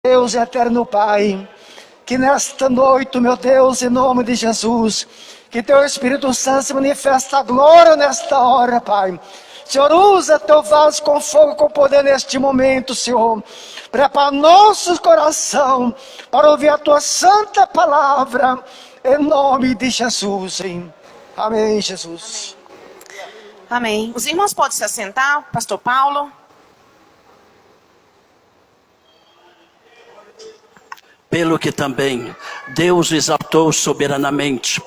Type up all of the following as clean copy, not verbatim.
Deus eterno Pai, que nesta noite, meu Deus, em nome de Jesus, que teu Espírito Santo se manifesta a glória nesta hora, Pai. Senhor, usa teu vaso com fogo, com poder neste momento, Senhor. Prepara nosso coração para ouvir a tua santa palavra, em nome de Jesus. Hein? Amém, Jesus. Amém. Os irmãos podem se assentar, Pastor Paulo. Pelo que também Deus o exaltou soberanamente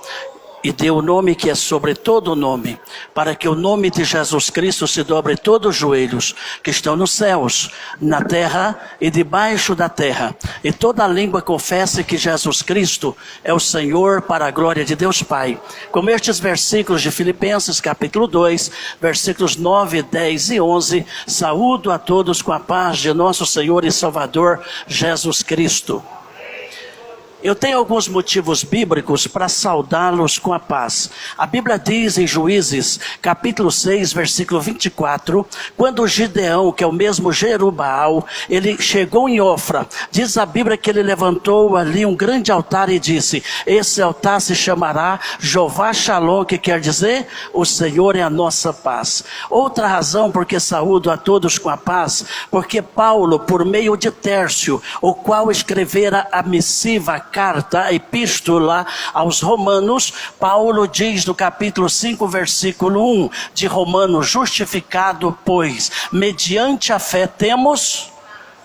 e deu o nome que é sobre todo nome, para que o nome de Jesus Cristo se dobre todos os joelhos que estão nos céus, na terra e debaixo da terra, e toda língua confesse que Jesus Cristo é o Senhor, para a glória de Deus Pai. Como estes versículos de Filipenses capítulo 2, versículos 9, 10 e 11, saúdo a todos com a paz de nosso Senhor e Salvador Jesus Cristo. Eu tenho alguns motivos bíblicos para saudá-los com a paz. A Bíblia diz em Juízes, capítulo 6, versículo 24, quando Gideão, que é o mesmo Jerubaal, ele chegou em Ofra, diz a Bíblia que ele levantou ali um grande altar e disse, esse altar se chamará Jeová Shalom, que quer dizer, o Senhor é a nossa paz. Outra razão porque saúdo a todos com a paz, porque Paulo, por meio de Tércio, o qual escrevera a missiva, carta, a epístola aos Romanos, Paulo diz no capítulo 5, versículo 1 de Romanos, justificado, pois, mediante a fé temos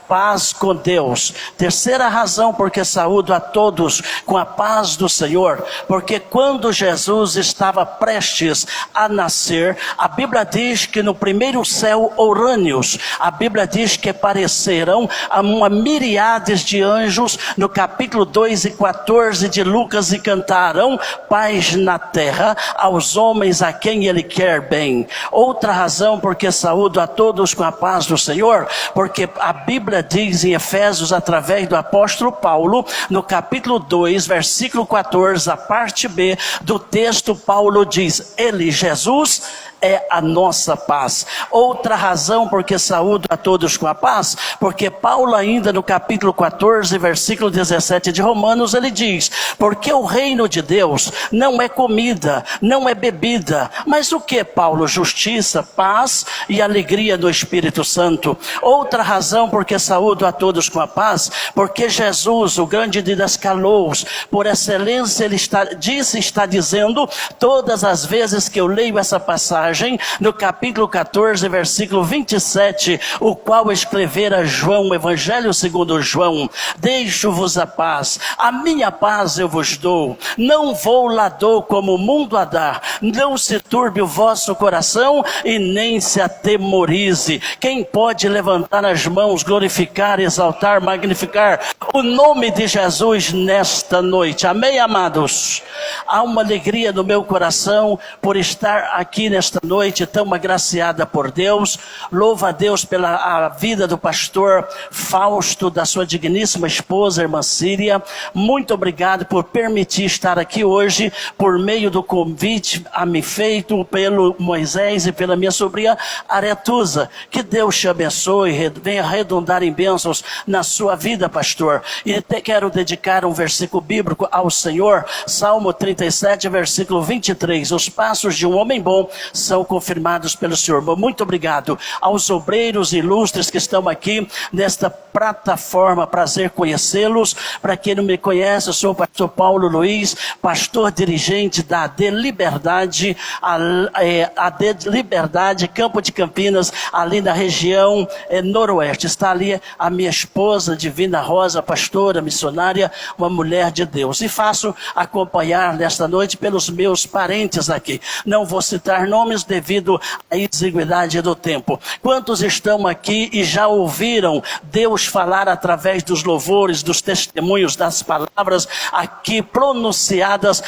paz com Deus. Terceira razão porque saúdo a todos com a paz do Senhor, porque quando Jesus estava prestes a nascer, a Bíblia diz que no primeiro céu orâneos, a Bíblia diz que apareceram uma miríades de anjos no capítulo 2 e 14 de Lucas e cantaram paz na terra aos homens a quem ele quer bem. Outra razão porque saúdo a todos com a paz do Senhor, porque a Bíblia diz em Efésios, através do apóstolo Paulo, no capítulo 2, versículo 14, a parte B do texto, Paulo diz, ele, Jesus, é a nossa paz. Outra razão porque saúdo a todos com a paz, porque Paulo ainda no capítulo 14, versículo 17 de Romanos, ele diz, porque o reino de Deus não é comida, não é bebida, mas o que, Paulo? Justiça, paz e alegria do Espírito Santo. Outra razão porque saúdo a todos com a paz, porque Jesus, o grande didascalos, por excelência, ele está dizendo, todas as vezes que eu leio essa passagem, no capítulo 14, versículo 27, o qual escrevera João, o Evangelho segundo João, deixo-vos a paz, a minha paz eu vos dou, não vou lá dou como o mundo a dar, não se turbe o vosso coração e nem se atemorize. Quem pode levantar as mãos, glorificar, exaltar, magnificar o nome de Jesus nesta noite? Amém, amados? Há uma alegria no meu coração por estar aqui nesta noite tão agraciada por Deus. Louva a Deus pela vida do pastor Fausto, da sua digníssima esposa, irmã Síria. Muito obrigado por permitir estar aqui hoje, por meio do convite a me feito pelo Moisés e pela minha sobrinha Aretusa. Que Deus te abençoe, venha redundar em bênçãos na sua vida, pastor. E até quero dedicar um versículo bíblico ao Senhor, Salmo 37, versículo 23. Os passos de um homem bom são confirmados pelo Senhor. Muito obrigado aos obreiros ilustres que estão aqui nesta plataforma, prazer conhecê-los. Para quem não me conhece, eu sou o pastor Paulo Luiz, pastor dirigente da AD Liberdade, AD Liberdade, Campo de Campinas, ali na região noroeste. Está ali a minha esposa, Divina Rosa, pastora, missionária, uma mulher de Deus. E faço acompanhar nesta noite pelos meus parentes aqui. Não vou citar nomes devido à exiguidade do tempo. Quantos estão aqui e já ouviram Deus falar através dos louvores, dos testemunhos, das palavras aqui pronunciadas?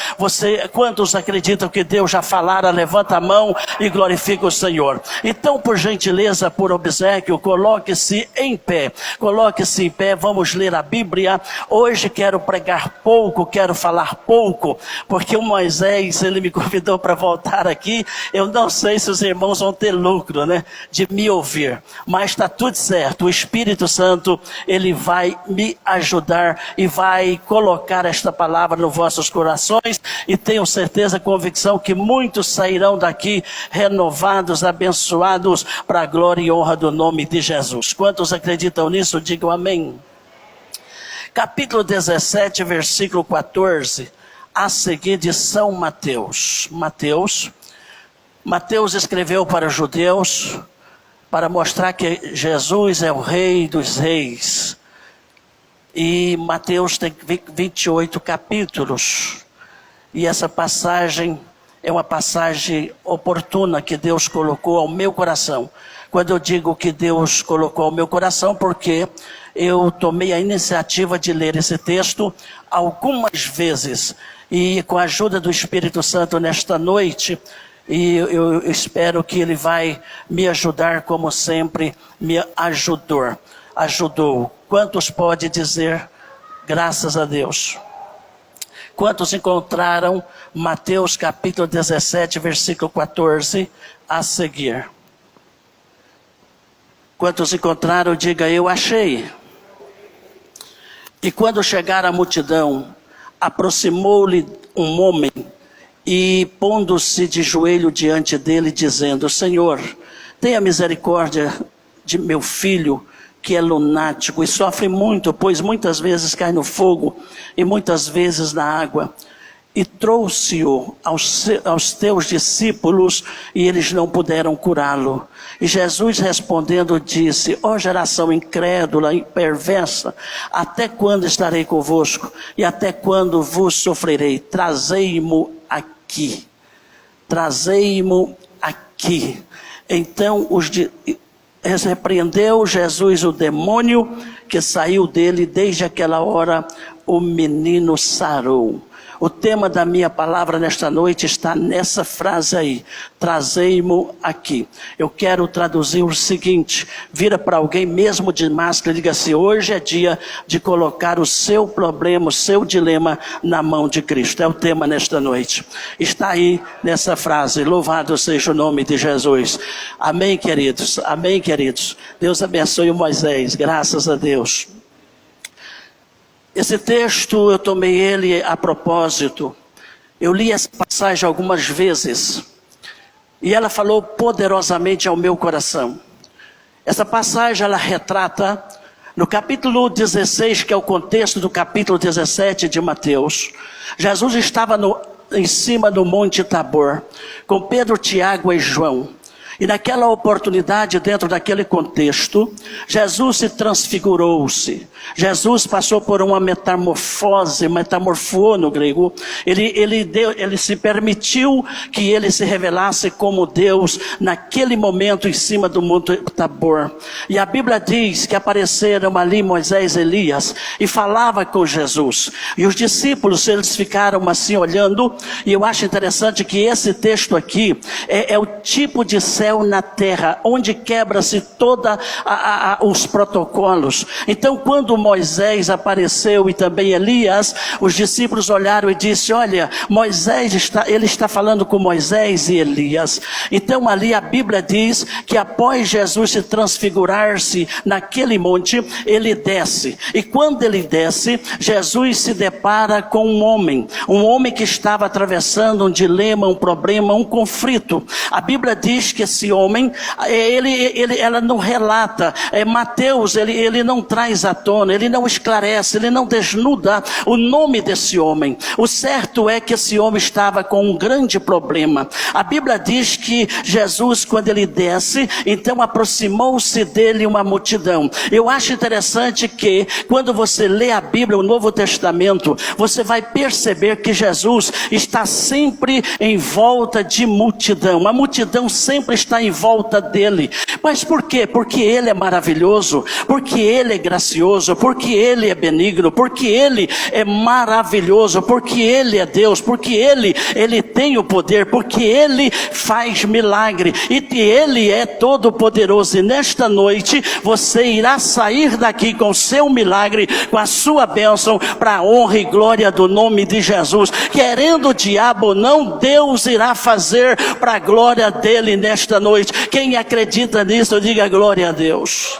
Quantos acreditam que Deus já falara? Levanta a mão e glorifica o Senhor. Então, por gentileza, por obséquio, coloque-se em pé. Coloque-se em pé, vamos ler a Bíblia. Hoje quero pregar pouco, quero falar pouco, porque o Moisés, ele me convidou para voltar aqui. Eu não sei se os irmãos vão ter lucro, né, de me ouvir, mas está tudo certo. O Espírito Santo, ele vai me ajudar e vai colocar esta palavra nos vossos corações, e tenho certeza, convicção, que muitos sairão daqui renovados, abençoados, para a glória e honra do nome de Jesus. Quantos acreditam nisso, digam amém. Capítulo 17, versículo 14, a seguir, de São Mateus. Mateus escreveu para os judeus, para mostrar que Jesus é o Rei dos Reis. E Mateus tem 28 capítulos. E essa passagem é uma passagem oportuna que Deus colocou ao meu coração. Quando eu digo que Deus colocou ao meu coração, porque eu tomei a iniciativa de ler esse texto algumas vezes. E com a ajuda do Espírito Santo nesta noite, e eu espero que Ele vai me ajudar como sempre me ajudou. Quantos pode dizer graças a Deus? Quantos encontraram Mateus capítulo 17, versículo 14 a seguir? Quantos encontraram, diga eu achei. E quando chegar a multidão, aproximou-lhe um homem e pondo-se de joelho diante dele, dizendo: Senhor, tenha misericórdia de meu filho, que é lunático e sofre muito, pois muitas vezes cai no fogo e muitas vezes na água. E trouxe-o aos teus discípulos, e eles não puderam curá-lo. E Jesus respondendo disse: ó geração incrédula e perversa, até quando estarei convosco? E até quando vos sofrerei? Trazei-mo aqui. Então repreendeu Jesus o demônio que saiu dele. Desde aquela hora o menino sarou. O tema da minha palavra nesta noite está nessa frase aí: trazei-mo aqui. Eu quero traduzir o seguinte: vira para alguém mesmo de máscara e diga assim: hoje é dia de colocar o seu problema, o seu dilema na mão de Cristo. É o tema nesta noite. Está aí nessa frase. Louvado seja o nome de Jesus. Amém, queridos. Amém, queridos. Deus abençoe o Moisés. Graças a Deus. Esse texto, eu tomei ele a propósito. Eu li essa passagem algumas vezes, e ela falou poderosamente ao meu coração. Essa passagem, ela retrata, no capítulo 16, que é o contexto do capítulo 17 de Mateus, Jesus estava em cima do Monte Tabor, com Pedro, Tiago e João. E naquela oportunidade, dentro daquele contexto, Jesus se transfigurou-se. Jesus passou por uma metamorfou no grego. Ele se permitiu que ele se revelasse como Deus naquele momento em cima do Monte Tabor. E a Bíblia diz que apareceram ali Moisés e Elias e falava com Jesus. E os discípulos, eles ficaram assim olhando. E eu acho interessante que esse texto aqui é o tipo de céu na terra, onde quebra-se todos os protocolos. Então, quando Moisés apareceu e também Elias, os discípulos olharam e disseram: olha, Moisés está falando com Moisés e Elias. Então ali a Bíblia diz que após Jesus se transfigurar-se naquele monte, ele desce. E quando ele desce, Jesus se depara com um homem que estava atravessando um dilema, um problema, um conflito. A Bíblia diz que esse homem, ela não relata, Mateus, ele não traz à tona, ele não esclarece, ele não desnuda o nome desse homem. O certo é que esse homem estava com um grande problema. A Bíblia diz que Jesus, quando ele desce, então aproximou-se dele uma multidão. Eu acho interessante que quando você lê a Bíblia, o Novo Testamento, você vai perceber que Jesus está sempre em volta de multidão. A multidão sempre está está em volta dele. Mas por quê? Porque ele é maravilhoso, porque ele é gracioso, porque ele é benigno, porque ele é maravilhoso, porque ele é Deus, porque ele tem o poder, porque ele faz milagre, e ele é todo poderoso. E nesta noite você irá sair daqui com o seu milagre, com a sua bênção, para a honra e glória do nome de Jesus. Querendo o diabo ou não, Deus irá fazer para a glória dele nesta noite. Quem acredita nisso, diga glória a Deus.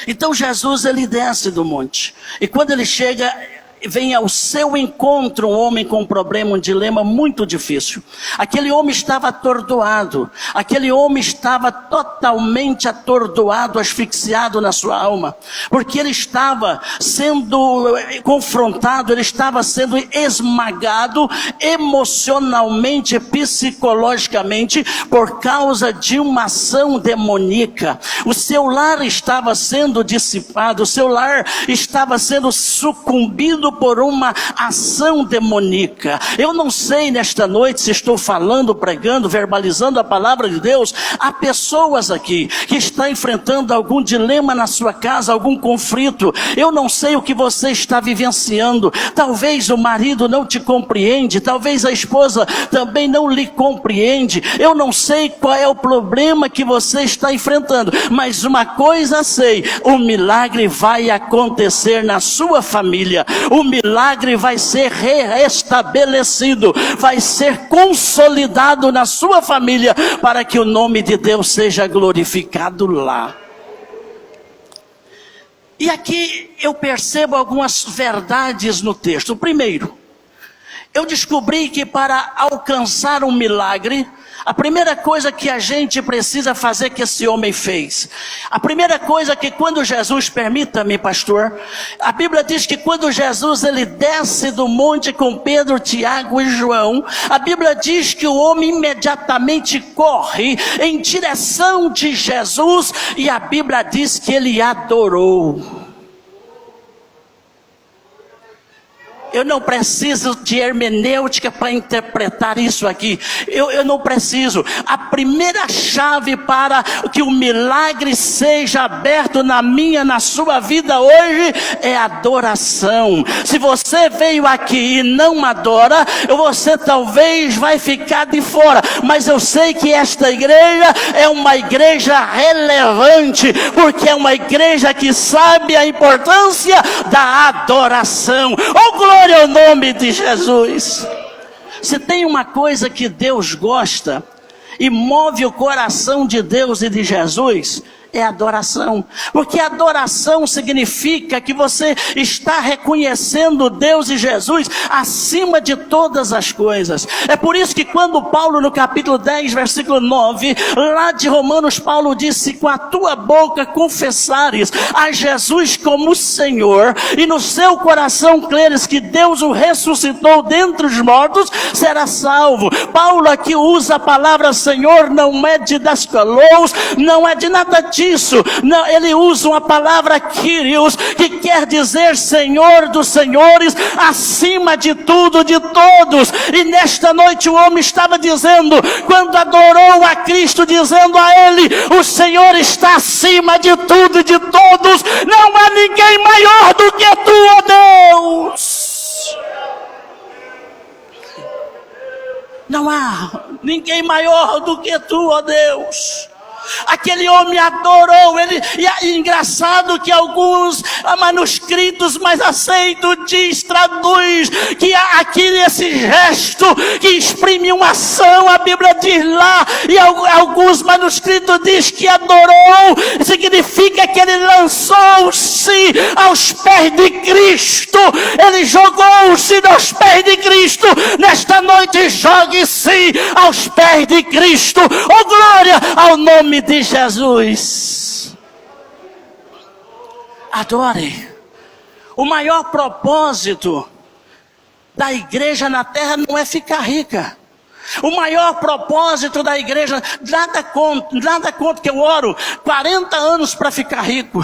Então Jesus, ele desce do monte, e quando ele chega, vem ao seu encontro um homem com um problema, um dilema muito difícil. Aquele homem estava atordoado, aquele homem estava totalmente atordoado, asfixiado na sua alma, porque ele estava sendo confrontado, ele estava sendo esmagado emocionalmente, psicologicamente, por causa de uma ação demoníaca. O seu lar estava sendo dissipado, o seu lar estava sendo sucumbido por uma ação demoníaca. Eu não sei nesta noite se estou falando, pregando, verbalizando a palavra de Deus. Há pessoas aqui que estão enfrentando algum dilema na sua casa, algum conflito. Eu não sei o que você está vivenciando. Talvez o marido não te compreende, talvez a esposa também não lhe compreende. Eu não sei qual é o problema que você está enfrentando, mas uma coisa sei: o milagre vai acontecer na sua família. O milagre vai ser reestabelecido, vai ser consolidado na sua família, para que o nome de Deus seja glorificado lá. E aqui eu percebo algumas verdades no texto. Primeiro, eu descobri que para alcançar um milagre, a primeira coisa que a gente precisa fazer, que esse homem fez, a primeira coisa que quando Jesus, permita-me pastor, a Bíblia diz que quando Jesus ele desce do monte com Pedro, Tiago e João, a Bíblia diz que o homem imediatamente corre em direção de Jesus, e a Bíblia diz que ele adorou. Eu não preciso de hermenêutica para interpretar isso aqui. Eu não preciso. A primeira chave para que o milagre seja aberto na minha, na sua vida hoje, é adoração. Se você veio aqui e não adora, você talvez vai ficar de fora. Mas eu sei que esta igreja é uma igreja relevante, porque é uma igreja que sabe a importância da adoração. Oh, glória ao nome de Jesus. Se tem uma coisa que Deus gosta e move o coração de Deus e de Jesus, é adoração. Porque adoração significa que você está reconhecendo Deus e Jesus acima de todas as coisas. É por isso que quando Paulo, no capítulo 10, versículo 9, lá de Romanos, Paulo disse: com a tua boca confessares a Jesus como Senhor, e no seu coração creres que Deus o ressuscitou dentre os mortos, será salvo. Paulo aqui usa a palavra Senhor, não é de Dascalos, não é de nada disso. Não, ele usa uma palavra Kyrios, que quer dizer Senhor dos senhores, acima de tudo, de todos. E nesta noite o homem estava dizendo, quando adorou a Cristo, dizendo a ele: o Senhor está acima de tudo e de todos, não há ninguém maior do que tu, ó Deus. Não há ninguém maior do que tu, ó Deus. Aquele homem adorou ele, e é engraçado que alguns manuscritos mais aceitos traduz que aqui esse gesto que exprime uma ação, a Bíblia diz lá, e alguns manuscritos diz que adorou, significa que ele lançou-se aos pés de Cristo, ele jogou-se aos pés de Cristo. Nesta noite jogue-se aos pés de Cristo. Oh, glória ao nome de Jesus. Adore. O maior propósito da igreja na terra não é ficar rica. O maior propósito da igreja, nada contra que eu oro 40 anos para ficar rico.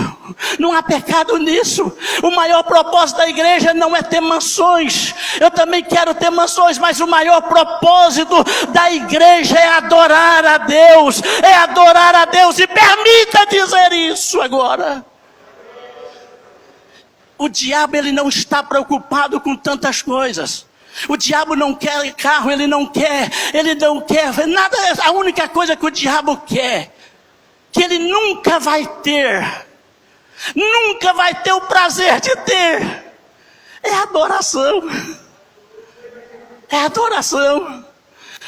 Não há pecado nisso. O maior propósito da igreja não é ter mansões. Eu também quero ter mansões, mas o maior propósito da igreja é adorar a Deus. É adorar a Deus, e permita dizer isso agora. O diabo, ele não está preocupado com tantas coisas. O diabo não quer carro, ele não quer nada. A única coisa que o diabo quer, que ele nunca vai ter o prazer de ter, é adoração. É adoração.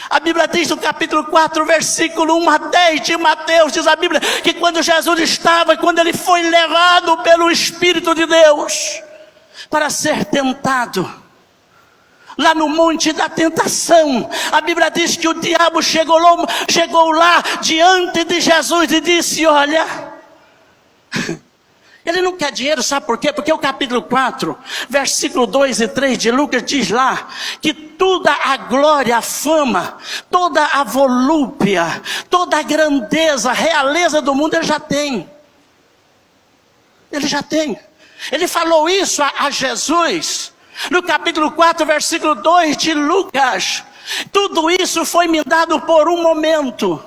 A Bíblia diz no capítulo 4, versículo 1 a 10 de Mateus, diz a Bíblia, que quando Jesus estava, quando ele foi levado pelo Espírito de Deus para ser tentado, lá no monte da tentação, a Bíblia diz que o diabo chegou lá diante de Jesus e disse: olha, ele não quer dinheiro, sabe por quê? Porque o capítulo 4, versículo 2 e 3 de Lucas diz lá, que toda a glória, a fama, toda a volúpia, toda a grandeza, a realeza do mundo ele já tem. Ele já tem. Ele falou isso a Jesus, no capítulo 4, versículo 2 de Lucas. Tudo isso foi me dado por um momento,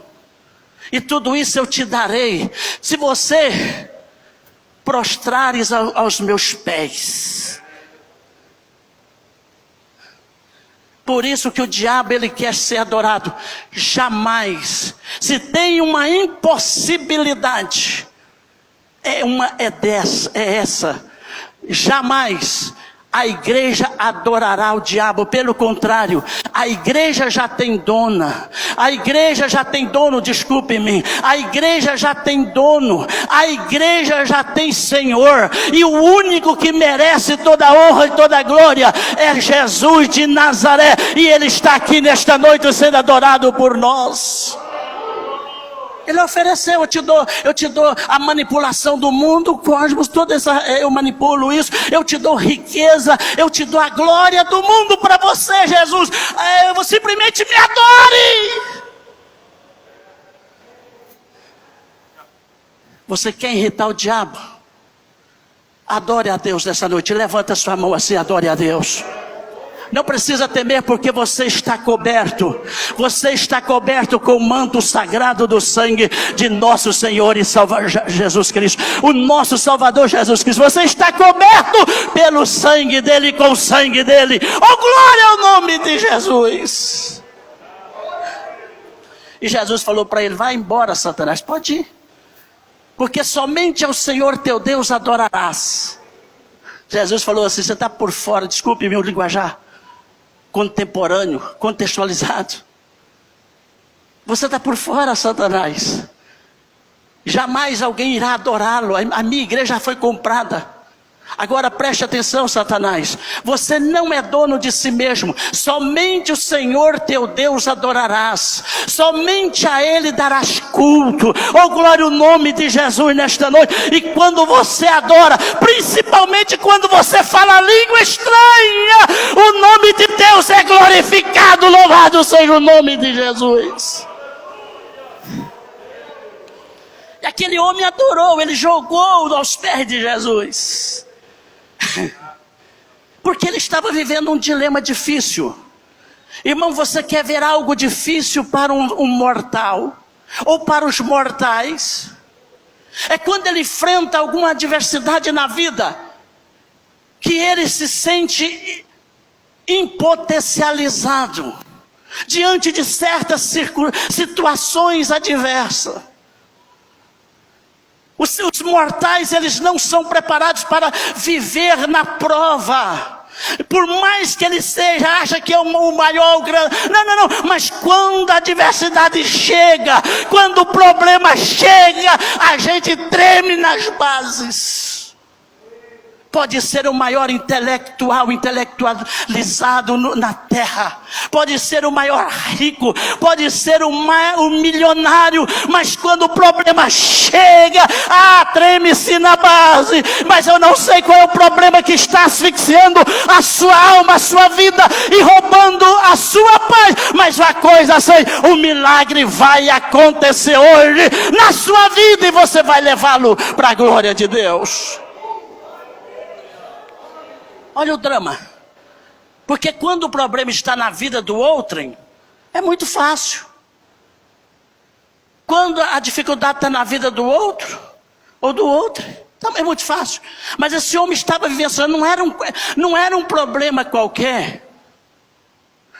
e tudo isso eu te darei, se você prostrares aos meus pés. Por isso que o diabo, ele quer ser adorado. Jamais, se tem uma impossibilidade, é essa. Jamais a igreja adorará o diabo. Pelo contrário, a igreja já tem dona. A igreja já tem dono, desculpe-me. A igreja já tem dono. A igreja já tem Senhor. E o único que merece toda a honra e toda a glória é Jesus de Nazaré. E Ele está aqui nesta noite sendo adorado por nós. Ele ofereceu: eu te dou a manipulação do mundo, cosmos, eu manipulo isso, eu te dou riqueza, eu te dou a glória do mundo para você, Jesus. Você simplesmente me adore. Você quer irritar o diabo? Adore a Deus nessa noite. Levanta sua mão assim, adore a Deus. Não precisa temer, porque você está coberto. Você está coberto com o manto sagrado do sangue de nosso Senhor e Salvador Jesus Cristo. O nosso Salvador Jesus Cristo. Você está coberto pelo sangue dele, com o sangue dele. Oh, glória ao nome de Jesus. E Jesus falou para ele: vai embora, Satanás, pode ir. Porque somente ao Senhor teu Deus adorarás. Jesus falou assim: você está por fora, desculpe meu linguajar contemporâneo, contextualizado. Você está por fora, Satanás. Jamais alguém irá adorá-lo. A minha igreja foi comprada. Agora preste atenção, Satanás. Você não é dono de si mesmo. Somente o Senhor teu Deus adorarás. Somente a Ele darás culto. Oh, glória ao nome de Jesus nesta noite. E quando você adora, principalmente quando você fala a língua estranha, o nome de Deus é glorificado. Louvado seja o nome de Jesus. E aquele homem adorou. Ele jogou aos pés de Jesus. Porque ele estava vivendo um dilema difícil. Irmão, você quer ver algo difícil para um mortal, ou para os mortais? É quando ele enfrenta alguma adversidade na vida, que ele se sente impotencializado diante de certas situações adversas. Os mortais, eles não são preparados para viver na prova. Por mais que ele acha que é o maior, o grande. Não. Mas quando a adversidade chega, quando o problema chega, a gente treme nas bases. Pode ser o maior intelectualizado na terra. Pode ser o maior rico. Pode ser o milionário. Mas quando o problema chega, treme-se na base. Mas eu não sei qual é o problema que está asfixiando a sua alma, a sua vida e roubando a sua paz. Mas uma coisa sei, o milagre vai acontecer hoje na sua vida e você vai levá-lo para a glória de Deus. Olha o drama. Porque quando o problema está na vida do outrem, é muito fácil. Quando a dificuldade está na vida do outro, ou do outro, é muito fácil. Mas esse homem estava vivenciando, não era um problema qualquer.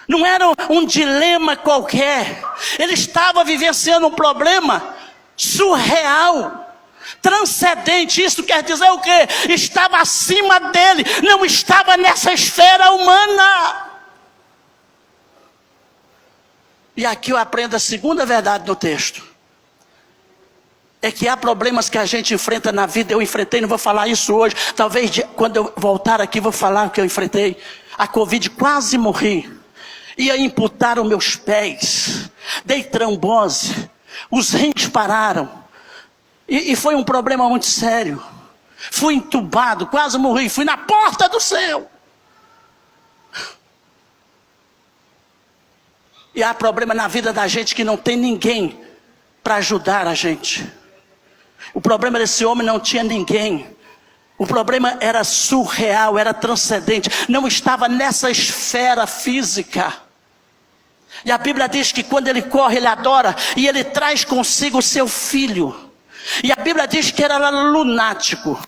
Não era um dilema qualquer. Ele estava vivenciando um problema surreal. Transcendente, isso quer dizer o quê? Estava acima dele, não estava nessa esfera humana. E aqui eu aprendo a segunda verdade do texto. É que há problemas que a gente enfrenta na vida. Eu enfrentei, não vou falar isso hoje. Talvez quando eu voltar aqui vou falar o que eu enfrentei. A Covid, quase morri. Ia amputar os meus pés. Dei trombose. Os rins pararam. E foi um problema muito sério. Fui entubado, quase morri. Fui na porta do céu. E há problema na vida da gente que não tem ninguém para ajudar a gente. O problema desse homem não tinha ninguém. O problema era surreal, era transcendente. Não estava nessa esfera física. E a Bíblia diz que quando ele corre, ele adora. E ele traz consigo o seu filho. E a Bíblia diz que era lunático.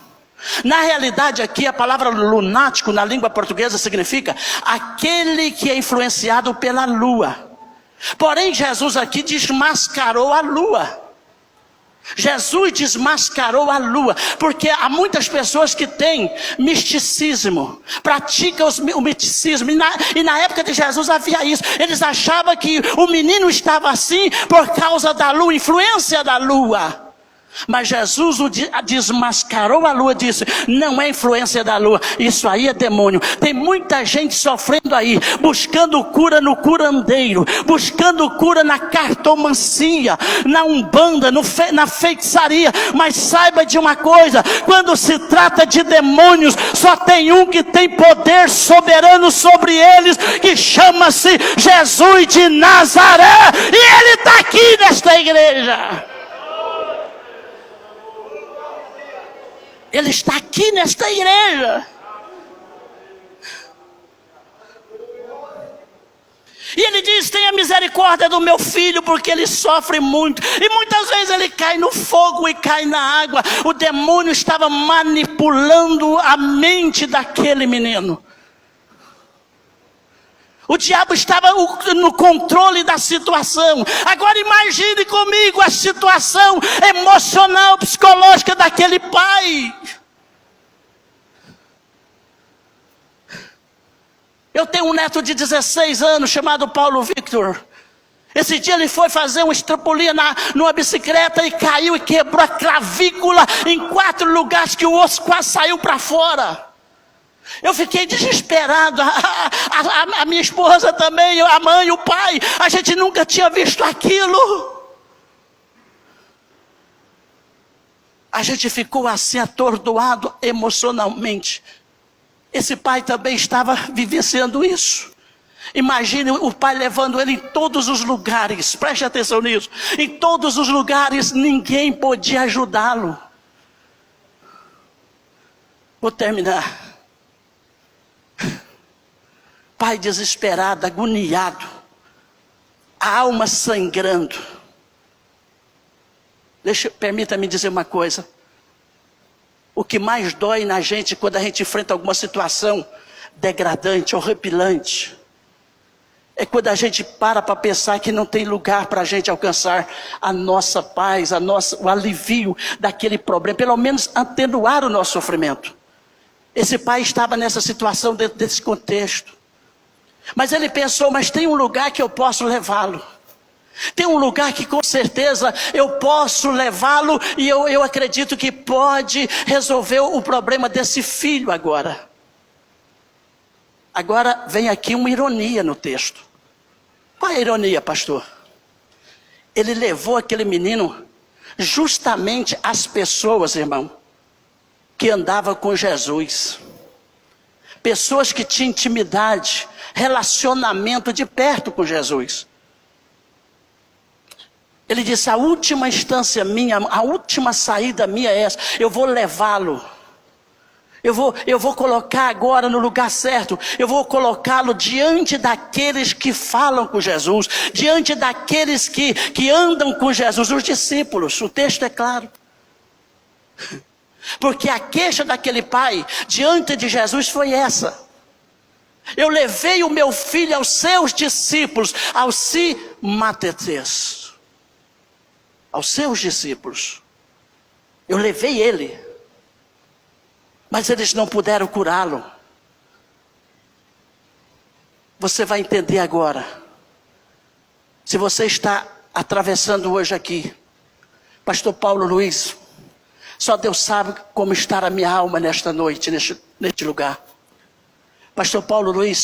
Na realidade aqui a palavra lunático na língua portuguesa significa aquele que é influenciado pela lua. Porém Jesus aqui desmascarou a lua. Jesus desmascarou a lua, porque há muitas pessoas que têm misticismo, praticam o misticismo, e na época de Jesus havia isso. Eles achavam que o menino estava assim por causa da lua, influência da lua. Mas Jesus desmascarou a lua, disse, não é influência da lua, isso aí é demônio. Tem muita gente sofrendo aí, buscando cura no curandeiro, buscando cura na cartomancia, na umbanda, na feitiçaria. Mas saiba de uma coisa, quando se trata de demônios, só tem um que tem poder soberano sobre eles, que chama-se Jesus de Nazaré, e ele está aqui nesta igreja. Ele está aqui nesta igreja. E ele diz, tenha misericórdia do meu filho, porque ele sofre muito. E muitas vezes ele cai no fogo e cai na água. O demônio estava manipulando a mente daquele menino. O diabo estava no controle da situação. Agora imagine comigo a situação emocional, psicológica daquele pai. Eu tenho um neto de 16 anos chamado Paulo Victor. Esse dia ele foi fazer uma estrampolia numa bicicleta e caiu e quebrou a clavícula em 4 lugares que o osso quase saiu para fora. Eu fiquei desesperado, a minha esposa também, a mãe, o pai, a gente nunca tinha visto aquilo. A gente ficou assim atordoado emocionalmente. Esse pai também estava vivenciando isso. Imagine o pai levando ele em todos os lugares, preste atenção nisso. Em todos os lugares ninguém podia ajudá-lo. Vou terminar. Pai desesperado, agoniado, a alma sangrando. Permita-me dizer uma coisa. O que mais dói na gente quando a gente enfrenta alguma situação degradante, horripilante, é quando a gente para pensar que não tem lugar para a gente alcançar a nossa paz, o alivio daquele problema, pelo menos atenuar o nosso sofrimento. Esse pai estava nessa situação dentro desse contexto. Mas ele pensou, mas tem um lugar que eu posso levá-lo. Tem um lugar que com certeza eu posso levá-lo e eu acredito que pode resolver o problema desse filho agora. Agora vem aqui uma ironia no texto. Qual é a ironia, pastor? Ele levou aquele menino justamente às pessoas, irmão, que andavam com Jesus. Pessoas que tinham intimidade, relacionamento de perto com Jesus. Ele disse, a última instância minha, a última saída minha é essa. Eu vou levá-lo. Eu vou colocar agora no lugar certo. Eu vou colocá-lo diante daqueles que falam com Jesus. Diante daqueles que andam com Jesus. Os discípulos. O texto é claro. Porque a queixa daquele pai diante de Jesus foi essa. Eu levei o meu filho aos seus discípulos. Aos simatetes. Aos seus discípulos. Eu levei ele. Mas eles não puderam curá-lo. Você vai entender agora. Se você está atravessando hoje aqui. Pastor Paulo Luiz. Só Deus sabe como está a minha alma nesta noite, neste lugar. Pastor Paulo Luiz,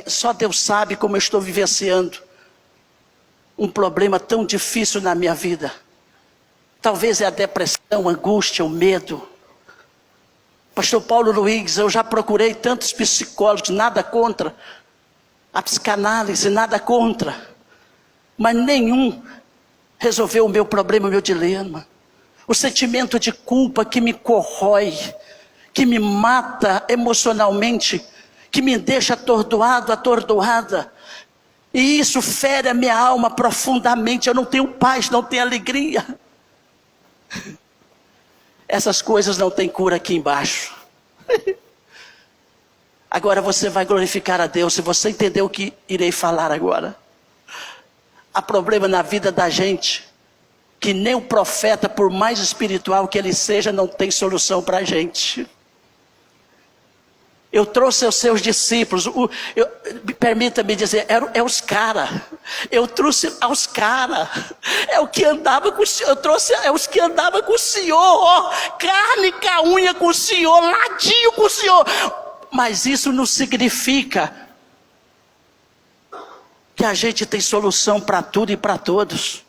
só Deus sabe como eu estou vivenciando um problema tão difícil na minha vida. Talvez é a depressão, a angústia, o medo. Pastor Paulo Luiz, eu já procurei tantos psicólogos, nada contra. A psicanálise, nada contra. Mas nenhum resolveu o meu problema, o meu dilema. O sentimento de culpa que me corrói, que me mata emocionalmente, que me deixa atordoado, atordoada. E isso fere a minha alma profundamente. Eu não tenho paz, não tenho alegria. Essas coisas não têm cura aqui embaixo. Agora você vai glorificar a Deus, se você entender o que irei falar agora. Há problema na vida da gente, que nem o profeta, por mais espiritual que ele seja, não tem solução para a gente. Eu trouxe aos seus discípulos, permita-me dizer, é os caras. Eu trouxe aos caras. É o que andava com o Senhor. Eu trouxe os que andavam com o Senhor. Carne com a unha com o Senhor. Ladinho com o Senhor. Mas isso não significa que a gente tem solução para tudo e para todos.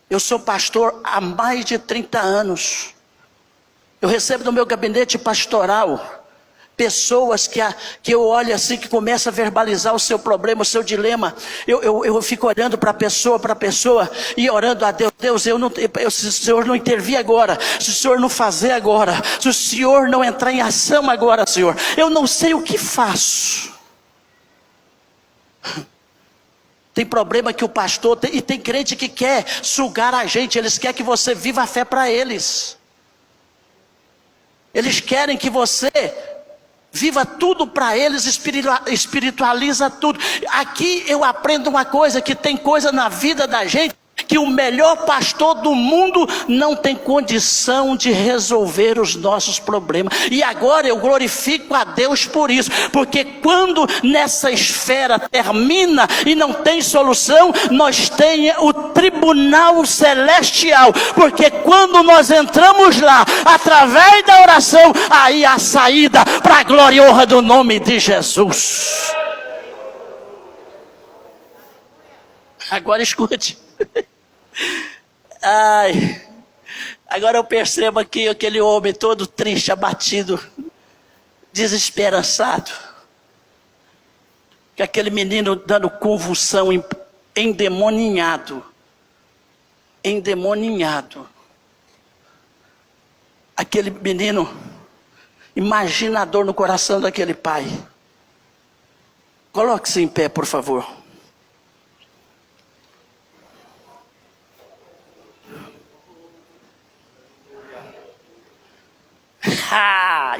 Eu sou pastor há mais de 30 anos. Eu recebo no meu gabinete pastoral pessoas que eu olho assim, que começam a verbalizar o seu problema, o seu dilema. Eu fico olhando para a pessoa e orando a Deus. Deus, se o Senhor não intervir agora, se o Senhor não fazer agora, se o Senhor não entrar em ação agora, Senhor, eu não sei o que faço. Tem problema que o pastor tem, e tem crente que quer sugar a gente. Eles querem que você viva a fé para eles. Eles querem que você viva tudo para eles, espiritualiza tudo. Aqui eu aprendo uma coisa, que tem coisa na vida da gente que o melhor pastor do mundo não tem condição de resolver os nossos problemas. E agora eu glorifico a Deus por isso, porque quando nessa esfera termina e não tem solução, nós temos o tribunal celestial, porque quando nós entramos lá, através da oração, aí há saída para a glória e honra do nome de Jesus. Agora escute. Ai, agora eu percebo aqui aquele homem todo triste, abatido, desesperançado, que aquele menino dando convulsão, endemoninhado, aquele menino imagina a dor no coração daquele pai. Coloque-se em pé, por favor.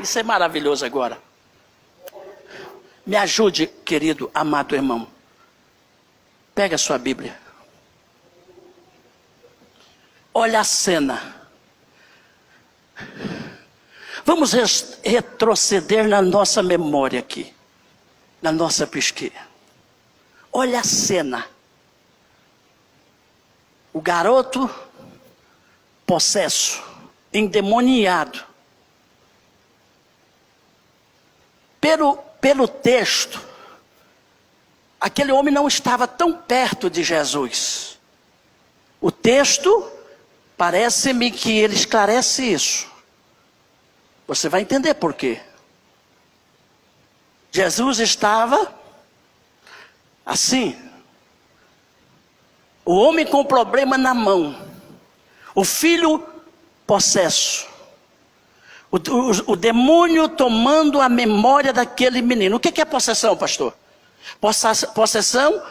Isso é maravilhoso agora. Me ajude, querido, amado irmão. Pega a sua Bíblia. Olha a cena. Vamos retroceder na nossa memória aqui. Na nossa pesquisa. Olha a cena. O garoto possesso, endemoniado. Pelo texto, aquele homem não estava tão perto de Jesus. O texto, parece-me que ele esclarece isso. Você vai entender por quê. Jesus estava assim. O homem com problema na mão. O filho possesso. O demônio tomando a memória daquele menino. O que é possessão, pastor? Possessão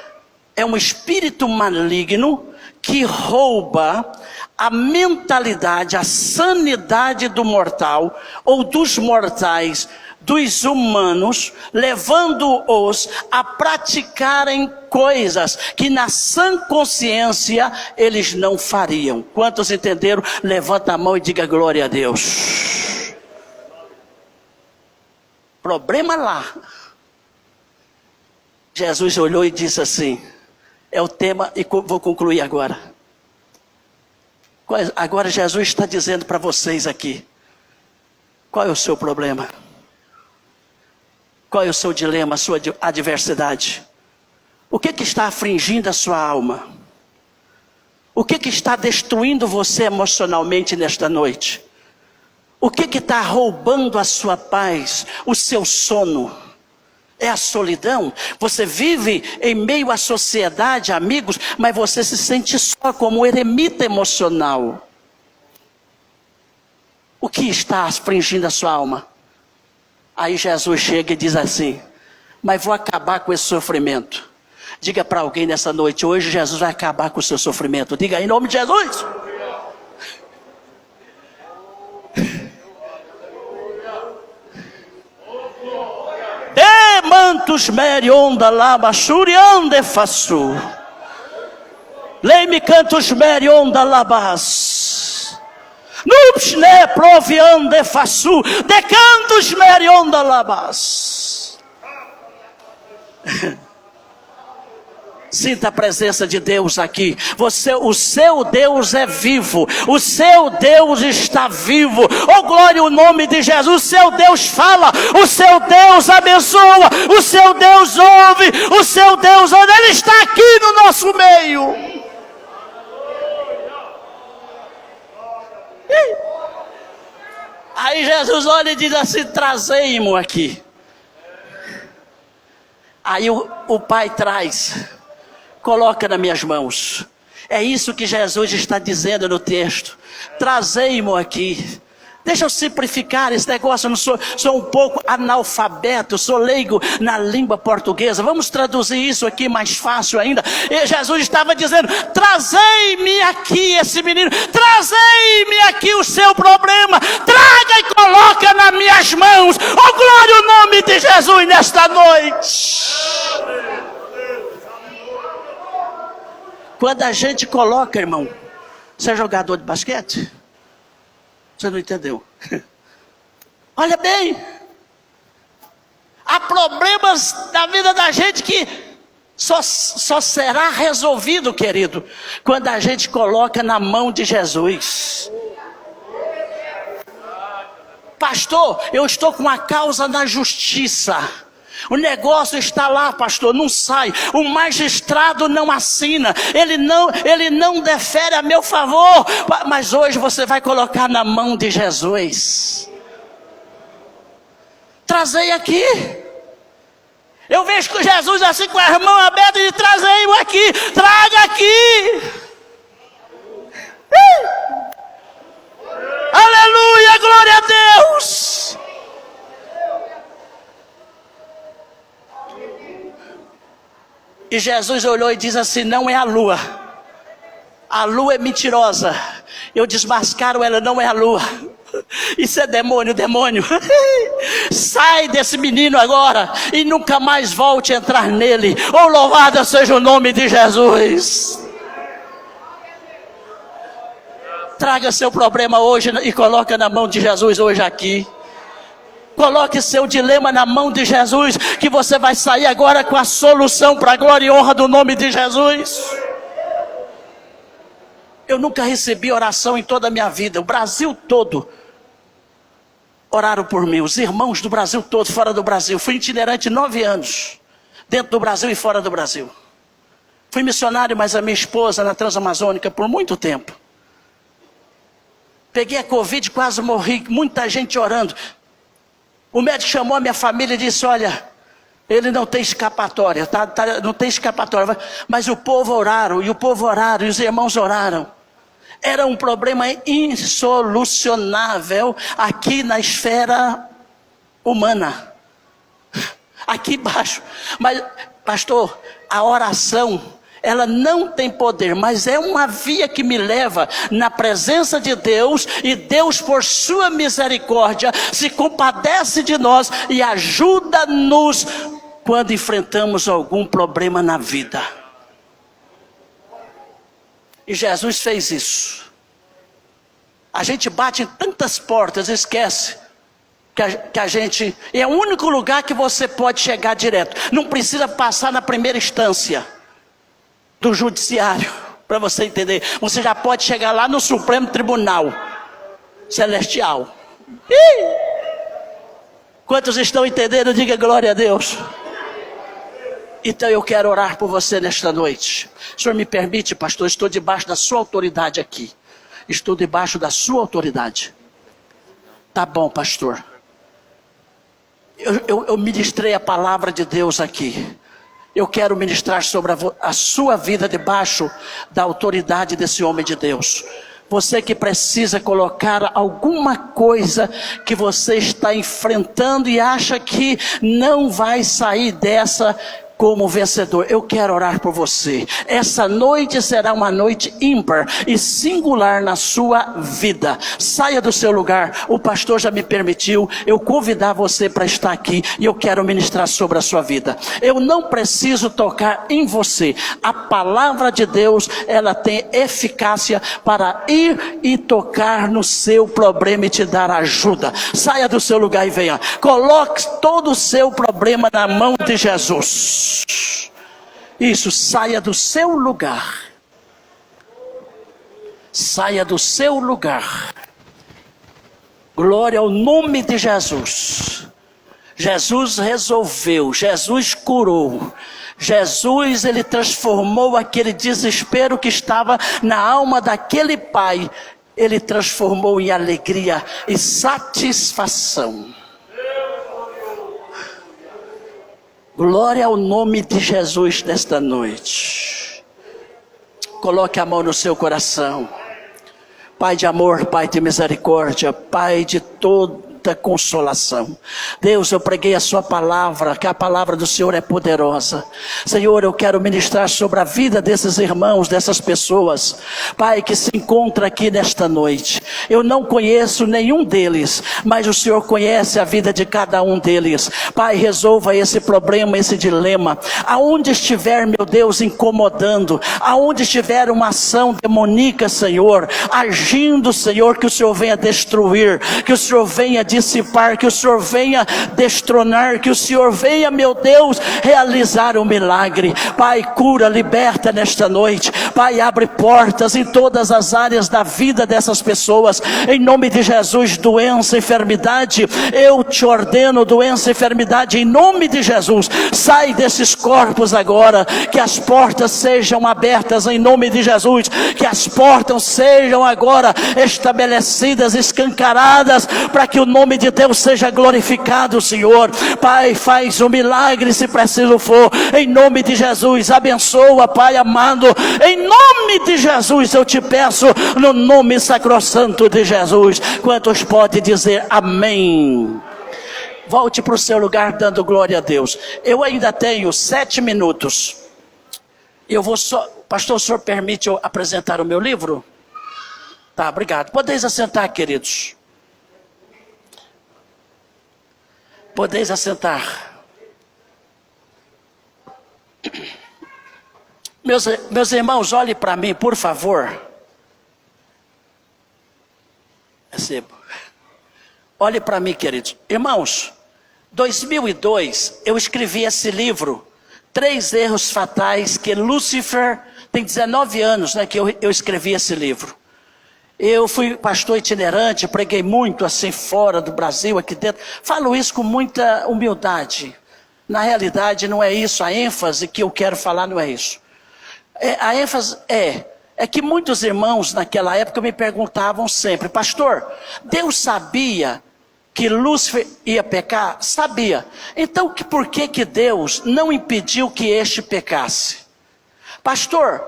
é um espírito maligno que rouba a mentalidade, a sanidade do mortal ou dos mortais, dos humanos, levando-os a praticarem coisas que na sã consciência eles não fariam. Quantos entenderam? Levanta a mão e diga glória a Deus. Problema lá. Jesus olhou e disse assim, é o tema e vou concluir agora. Agora Jesus está dizendo para vocês aqui, qual é o seu problema? Qual é o seu dilema, a sua adversidade? O que está afligindo a sua alma? O que está destruindo você emocionalmente nesta noite? O que está roubando a sua paz, o seu sono? É a solidão? Você vive em meio à sociedade, amigos, mas você se sente só como um eremita emocional. O que está afligindo a sua alma? Aí Jesus chega e diz assim, mas vou acabar com esse sofrimento. Diga para alguém nessa noite, hoje Jesus vai acabar com o seu sofrimento. Diga em nome de Jesus. Mantos merionda laba shuriande façu. Leime cantos merionda labas. Nupsne proviande façu. De cantos merionda labas. Sinta a presença de Deus aqui. O seu Deus é vivo. O seu Deus está vivo. Oh, glória ao nome de Jesus. O seu Deus fala. O seu Deus abençoa. O seu Deus ouve. O seu Deus anda. Ele está aqui no nosso meio. Aí Jesus olha e diz assim, trazei-mo aqui. Aí o pai traz. Coloca nas minhas mãos. É isso que Jesus está dizendo no texto. Trazei-mo aqui. Deixa eu simplificar esse negócio. Eu não sou um pouco analfabeto, sou leigo na língua portuguesa. Vamos traduzir isso aqui mais fácil ainda. E Jesus estava dizendo, trazei-me aqui esse menino. Trazei-me aqui o seu problema. Traga e coloca nas minhas mãos. Oh, glória ao nome de Jesus nesta noite. Quando a gente coloca, irmão, você é jogador de basquete? Você não entendeu? Olha bem, há problemas na vida da gente que só será resolvido, querido, quando a gente coloca na mão de Jesus. Pastor, eu estou com uma causa na justiça. O negócio está lá, pastor, não sai. O magistrado não assina. Ele não defere a meu favor. Mas hoje você vai colocar na mão de Jesus. Trazei aqui. Eu vejo que Jesus assim com as mãos abertas e trazei-o aqui. Traga aqui. Aleluia, glória a Deus. E Jesus olhou e diz assim, não é a lua. A lua é mentirosa. Eu desmascaro ela, não é a lua. Isso é demônio. Sai desse menino agora e nunca mais volte a entrar nele. Oh, louvado seja o nome de Jesus. Traga seu problema hoje e coloca na mão de Jesus hoje aqui. Coloque seu dilema na mão de Jesus, que você vai sair agora com a solução para a glória e honra do nome de Jesus. Eu nunca recebi oração em toda a minha vida. O Brasil todo oraram por mim. Os irmãos do Brasil todo, fora do Brasil. Fui itinerante 9 anos. Dentro do Brasil e fora do Brasil. Fui missionário, mas a minha esposa na Transamazônica por muito tempo. Peguei a Covid, quase morri. Muita gente orando. O médico chamou a minha família e disse, olha, ele não tem escapatória, não tem escapatória. Mas o povo oraram, e os irmãos oraram. Era um problema insolucionável aqui na esfera humana. Aqui embaixo. Mas, pastor, a oração, ela não tem poder, mas é uma via que me leva na presença de Deus, e Deus, por sua misericórdia, se compadece de nós e ajuda-nos quando enfrentamos algum problema na vida. E Jesus fez isso. A gente bate em tantas portas, esquece que a gente... É o único lugar que você pode chegar direto. Não precisa passar na primeira instância do judiciário, para você entender. Você já pode chegar lá no Supremo Tribunal Celestial. Quantos estão entendendo? Diga glória a Deus. Então eu quero orar por você nesta noite. O senhor me permite, pastor? Estou debaixo da sua autoridade aqui. Estou debaixo da sua autoridade. Tá bom, pastor. Eu ministrei a palavra de Deus aqui. Eu quero ministrar sobre a sua vida debaixo da autoridade desse homem de Deus. Você que precisa colocar alguma coisa que você está enfrentando e acha que não vai sair dessa como vencedor, eu quero orar por você. Essa noite será uma noite ímpar e singular na sua vida. Saia do seu lugar. O pastor já me permitiu eu convidar você para estar aqui, e eu quero ministrar sobre a sua vida. Eu não preciso tocar em você. A palavra de Deus, ela tem eficácia para ir e tocar no seu problema e te dar ajuda. Saia do seu lugar e venha. Coloque todo o seu problema na mão de Jesus. Isso, saia do seu lugar. Saia do seu lugar. Glória ao nome de Jesus. Jesus resolveu, Jesus curou. Jesus, ele transformou aquele desespero que estava na alma daquele pai. Ele transformou em alegria e satisfação. Glória ao nome de Jesus nesta noite. Coloque a mão no seu coração. Pai de amor, Pai de misericórdia, Pai de toda consolação. Deus, eu preguei a sua palavra, que a palavra do Senhor é poderosa. Senhor, eu quero ministrar sobre a vida desses irmãos, dessas pessoas, Pai, que se encontra aqui nesta noite. Eu não conheço nenhum deles, mas o Senhor conhece a vida de cada um deles. Pai, resolva esse problema, esse dilema. Aonde estiver, meu Deus, incomodando, aonde estiver uma ação demoníaca, Senhor, agindo, Senhor, que o Senhor venha destruir, que o Senhor venha dissipar, que o Senhor venha destronar, que o Senhor venha, meu Deus, realizar um milagre. Pai, cura, liberta nesta noite. Pai, abre portas em todas as áreas da vida dessas pessoas. Em nome de Jesus, doença, enfermidade, eu te ordeno, doença, enfermidade, em nome de Jesus, sai desses corpos agora, que as portas sejam abertas em nome de Jesus, que as portas sejam agora estabelecidas, escancaradas, para que o nome de Deus seja glorificado, Senhor. Pai, faz um milagre se preciso for, em nome de Jesus. Abençoa, Pai amado, em nome de Jesus eu te peço, no nome sacrossanto de Jesus. Quantos podem dizer amém? Volte para o seu lugar dando glória a Deus. Eu ainda tenho 7 minutos. Eu vou só... Pastor, o senhor permite eu apresentar o meu livro? Tá, obrigado. Podeis assentar, queridos. Podeis assentar. Meus irmãos, olhem para mim, por favor. Recebo. Olhe para mim, queridos. Irmãos, 2002, eu escrevi esse livro, 3 erros fatais que Lúcifer tem 19 anos, né, que eu escrevi esse livro. Eu fui pastor itinerante, preguei muito assim fora do Brasil, aqui dentro. Falo isso com muita humildade. Na realidade não é isso, a ênfase que eu quero falar não é isso. A ênfase é que muitos irmãos naquela época me perguntavam sempre: pastor, Deus sabia que Lúcifer ia pecar? Sabia. Então por que Deus não impediu que este pecasse? Pastor,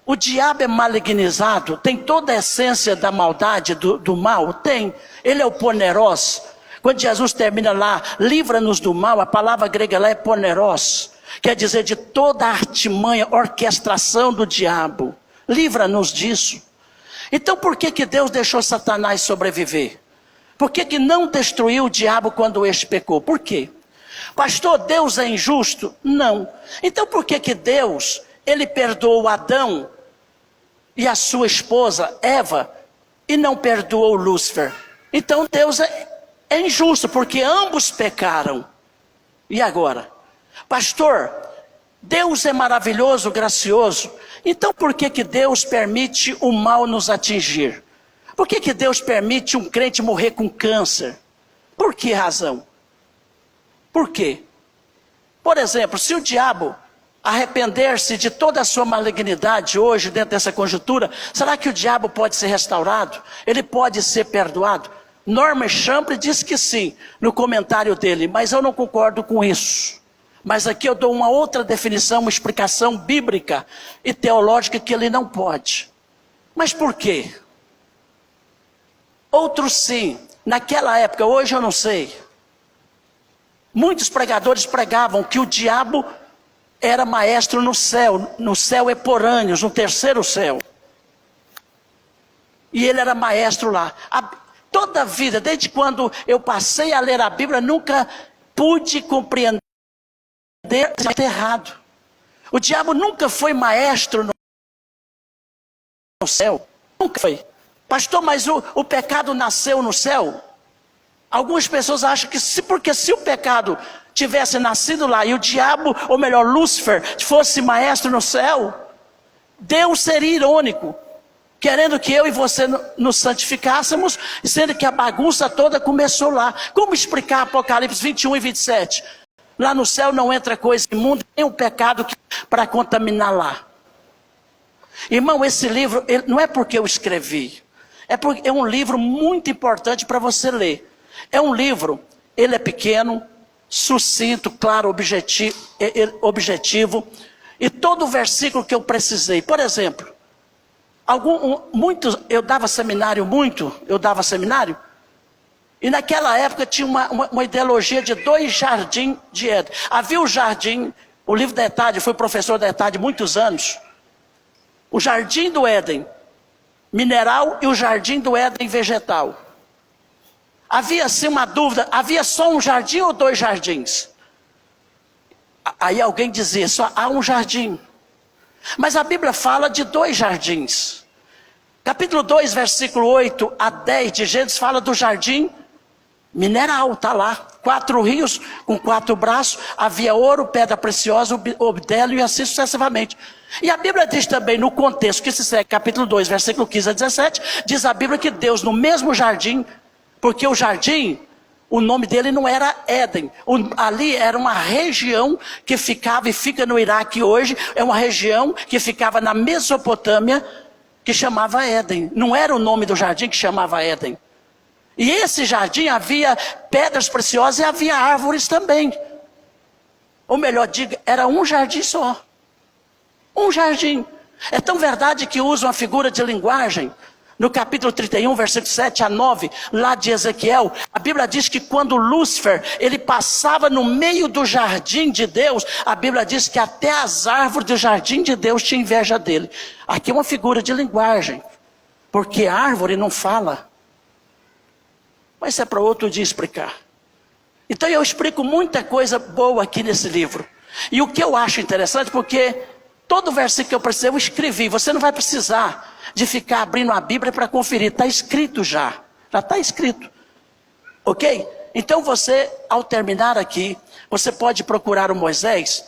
o diabo é malignizado, tem toda a essência da maldade, do mal? Tem. Ele é o poneros. Quando Jesus termina lá, livra-nos do mal, a palavra grega lá é poneros. Quer dizer, de toda a artimanha, orquestração do diabo. Livra-nos disso. Então por que Deus deixou Satanás sobreviver? Por que não destruiu o diabo quando este pecou? Por quê? Pastor, Deus é injusto? Não. Então por que Deus, ele perdoou Adão e a sua esposa Eva e não perdoou Lúcifer? Então Deus é injusto, porque ambos pecaram. E agora? Pastor, Deus é maravilhoso, gracioso. Então por que Deus permite o mal nos atingir? Por que Deus permite um crente morrer com câncer? Por que razão? Por quê? Por exemplo, se o diabo arrepender-se de toda a sua malignidade hoje, dentro dessa conjuntura, será que o diabo pode ser restaurado? Ele pode ser perdoado? Norman Champlin diz que sim, no comentário dele, mas eu não concordo com isso. Mas aqui eu dou uma outra definição, uma explicação bíblica e teológica que ele não pode. Mas por quê? Outros sim, naquela época, hoje eu não sei. Muitos pregadores pregavam que o diabo era maestro no céu eporâneos, no terceiro céu. E ele era maestro lá. Toda a vida, desde quando eu passei a ler a Bíblia, nunca pude compreender isso errado. O diabo nunca foi maestro no céu. Nunca foi. Pastor, mas o pecado nasceu no céu? Algumas pessoas acham que porque se o pecado tivesse nascido lá e o diabo, ou melhor, Lúcifer, fosse maestro no céu, Deus seria irônico, querendo que eu e você nos santificássemos, sendo que a bagunça toda começou lá. Como explicar Apocalipse 21 e 27? Lá no céu não entra coisa imunda, nem um pecado para contaminar lá. Irmão, esse livro, não é porque eu escrevi, é um livro muito importante para você ler. É um livro, ele é pequeno, sucinto, claro, objetivo, e todo o versículo que eu precisei. Por exemplo, eu dava seminário, e naquela época tinha uma ideologia de 2 jardins de Éden. Havia o jardim, o livro da ETAD, eu fui professor da ETAD muitos anos, o jardim do Éden mineral e o jardim do Éden vegetal. Havia assim uma dúvida, havia só um jardim ou 2 jardins? Aí alguém dizia, só há um jardim. Mas a Bíblia fala de 2 jardins. Capítulo 2, versículo 8 a 10 de Gênesis fala do jardim mineral, está lá. 4 rios com 4 braços, havia ouro, pedra preciosa, obdélio e assim sucessivamente. E a Bíblia diz também no contexto que se segue, capítulo 2, versículo 15 a 17, diz a Bíblia que Deus no mesmo jardim, porque o jardim, o nome dele não era Éden, ali era uma região que ficava e fica no Iraque hoje, é uma região que ficava na Mesopotâmia, que chamava Éden. Não era o nome do jardim que chamava Éden. E esse jardim havia pedras preciosas e havia árvores também. Ou melhor, diga, era um jardim só. Um jardim. É tão verdade que usa uma figura de linguagem. No capítulo 31, versículo 7 a 9, lá de Ezequiel, a Bíblia diz que quando Lúcifer, ele passava no meio do jardim de Deus, a Bíblia diz que até as árvores do jardim de Deus tinham inveja dele. Aqui é uma figura de linguagem, porque a árvore não fala. Mas isso é para outro dia explicar. Então eu explico muita coisa boa aqui nesse livro. E o que eu acho interessante, porque todo versículo que eu precisei, eu escrevi. Você não vai precisar de ficar abrindo a Bíblia para conferir. Está escrito já. Já está escrito. Ok? Então você, ao terminar aqui, você pode procurar o Moisés.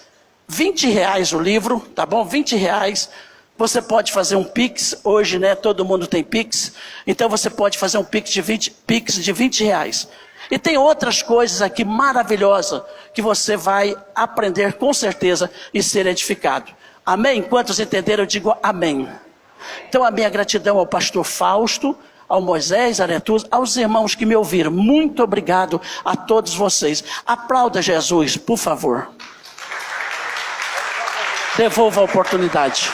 R$20 o livro, tá bom? R$20. Você pode fazer um Pix, hoje, né, todo mundo tem Pix, então você pode fazer um Pix de 20 reais. E tem outras coisas aqui maravilhosas que você vai aprender com certeza e ser edificado. Amém? Quantos entenderam, eu digo amém. Então a minha gratidão ao pastor Fausto, ao Moisés, a Netuza, aos irmãos que me ouviram. Muito obrigado a todos vocês. Aplauda Jesus, por favor. Devolva a oportunidade.